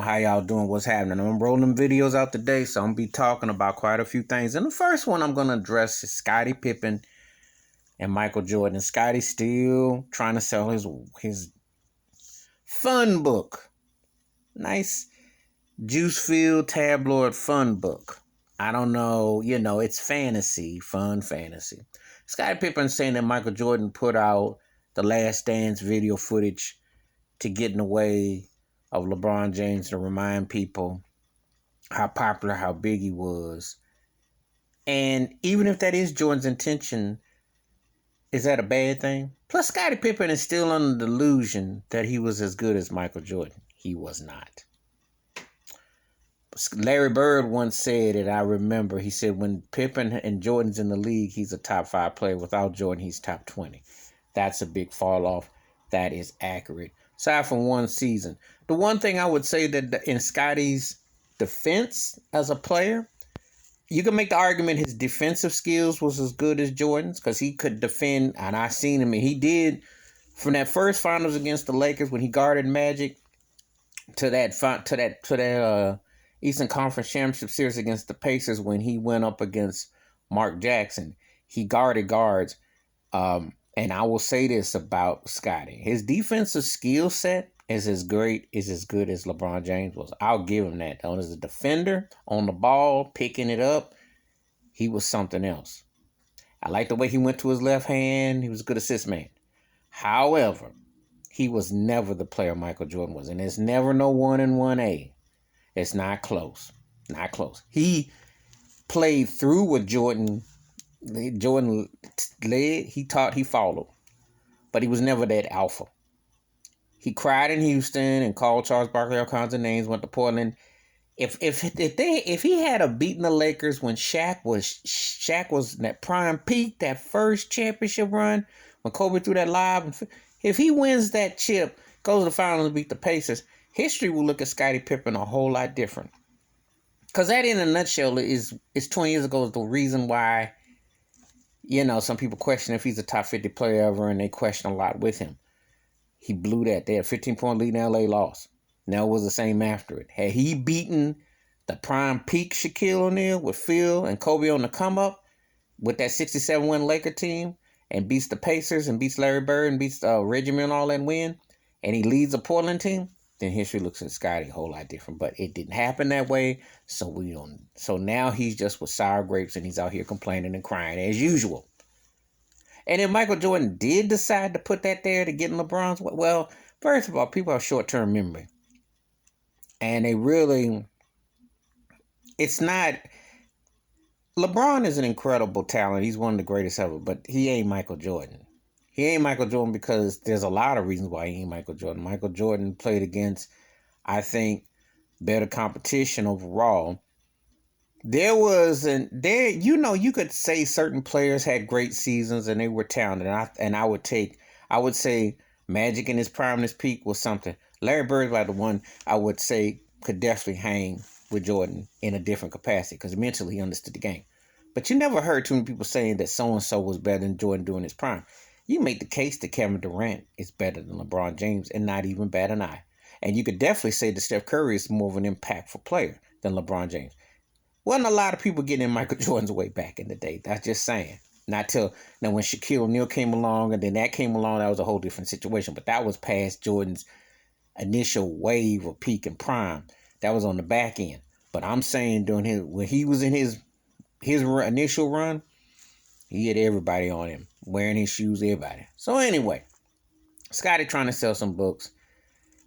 How y'all doing? What's happening? I'm rolling videos out today, so I'm going to be talking about quite a few things. And the first one I'm going to address is Scottie Pippen and Michael Jordan. Scotty's still trying to sell his fun book. Nice juice-filled tabloid fun book. I don't know, it's fantasy, fun fantasy. Scottie Pippen saying that Michael Jordan put out the Last Dance video footage to get in the way of LeBron James to remind people how popular, how big he was. And even if that is Jordan's intention, is that a bad thing? Plus, Scottie Pippen is still under the delusion that he was as good as Michael Jordan. He was not. Larry Bird once said it, I remember, he said, when Pippen and Jordan's in the league, he's a top 5 player. Without Jordan, he's top 20. That's a big fall off. That is accurate. Aside from one season. The one thing I would say that in Scottie's defense as a player, you can make the argument his defensive skills was as good as Jordan's because he could defend, and I seen him, and he did from that first finals against the Lakers when he guarded Magic to that Eastern Conference Championship Series against the Pacers when he went up against Mark Jackson. He guarded guards. And I will say this about Scottie. His defensive skill set is as good as LeBron James was. I'll give him that. As a defender, on the ball, picking it up, he was something else. I like the way he went to his left hand. He was a good assist man. However, he was never the player Michael Jordan was. And there's never no 1 and 1A. It's not close. Not close. He played through what Jordan led, he taught, he followed. But he was never that alpha. He cried in Houston and called Charles Barkley all kinds of names, went to Portland. If he had a beaten the Lakers when Shaq was in that prime peak, that first championship run, when Kobe threw that lob, if he wins that chip, goes to the finals and beat the Pacers, history will look at Scottie Pippen a whole lot different. Because that, in a nutshell, is 20 years ago is the reason why, some people question if he's a top 50 player ever, and they question a lot with him. He blew that. They had a 15-point lead in L.A., lost. Now it was the same after it. Had he beaten the prime peak Shaquille O'Neal with Phil and Kobe on the come-up with that 67-win Laker team and beats the Pacers and beats Larry Bird and beats Reggie Miller and all that win, and he leads a Portland team, then history looks at Scottie a whole lot different. But it didn't happen that way, so we don't. So now he's just with sour grapes, and he's out here complaining and crying as usual. And if Michael Jordan did decide to put that there to get in LeBron's way, well, first of all, people have short-term memory. And it's not, LeBron is an incredible talent. He's one of the greatest ever, but he ain't Michael Jordan. He ain't Michael Jordan because there's a lot of reasons why he ain't Michael Jordan. Michael Jordan played against, I think, better competition overall. You could say certain players had great seasons and they were talented. I would say Magic in his prime, his peak was something. Larry Bird's like the one I would say could definitely hang with Jordan in a different capacity because mentally he understood the game. But you never heard too many people saying that so-and-so was better than Jordan during his prime. You make the case that Kevin Durant is better than LeBron James and not even bat an eye. And you could definitely say that Steph Curry is more of an impactful player than LeBron James. Wasn't a lot of people getting in Michael Jordan's way back in the day. That's just saying. Not till now when Shaquille O'Neal came along and then that came along, that was a whole different situation. But that was past Jordan's initial wave of peak and prime. That was on the back end. But I'm saying when he was in his initial run, he had everybody on him, wearing his shoes, everybody. So anyway, Scottie trying to sell some books,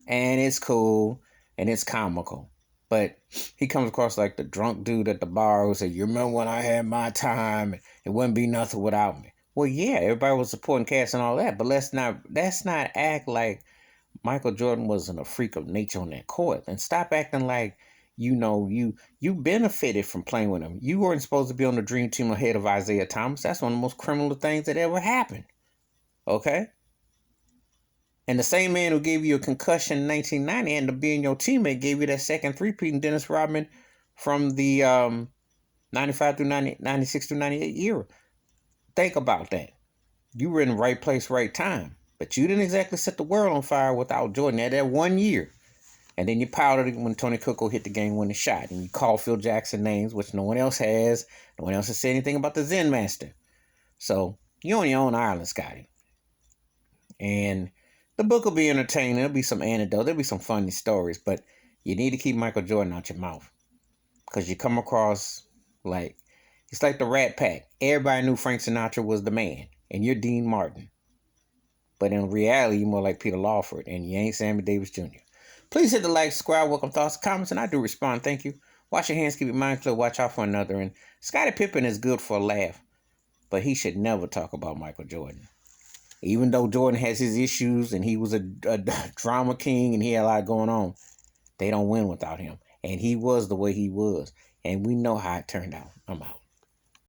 and it's cool, and it's comical. But he comes across like the drunk dude at the bar who said, you remember when I had my time, it wouldn't be nothing without me. Well, yeah, everybody was supporting Cass and all that, but let's not act like Michael Jordan wasn't a freak of nature on that court. And stop acting like, you benefited from playing with him. You weren't supposed to be on the dream team ahead of Isaiah Thomas. That's one of the most criminal things that ever happened. Okay? And the same man who gave you a concussion in 1990 ended up being your teammate, gave you that second three-peat in Dennis Rodman from the 95 through 96 through 98 era. Think about that. You were in the right place, right time. But you didn't exactly set the world on fire without Jordan. That 1 year. And then you powdered it when Tony Kukoc hit the game-winning shot. And you call Phil Jackson names, which no one else has. No one else has said anything about the Zen Master. So you're on your own island, Scotty. And the book will be entertaining. There'll be some anecdotes. There'll be some funny stories. But you need to keep Michael Jordan out your mouth. Because you come across like, it's like the Rat Pack. Everybody knew Frank Sinatra was the man. And you're Dean Martin. But in reality, you're more like Peter Lawford. And you ain't Sammy Davis Jr. Please hit the like, subscribe, welcome thoughts, comments, and I do respond. Thank you. Wash your hands, keep your mind clear, watch out for another. And Scottie Pippen is good for a laugh, but he should never talk about Michael Jordan. Even though Jordan has his issues and he was a drama king and he had a lot going on, they don't win without him. And he was the way he was. And we know how it turned out. I'm out.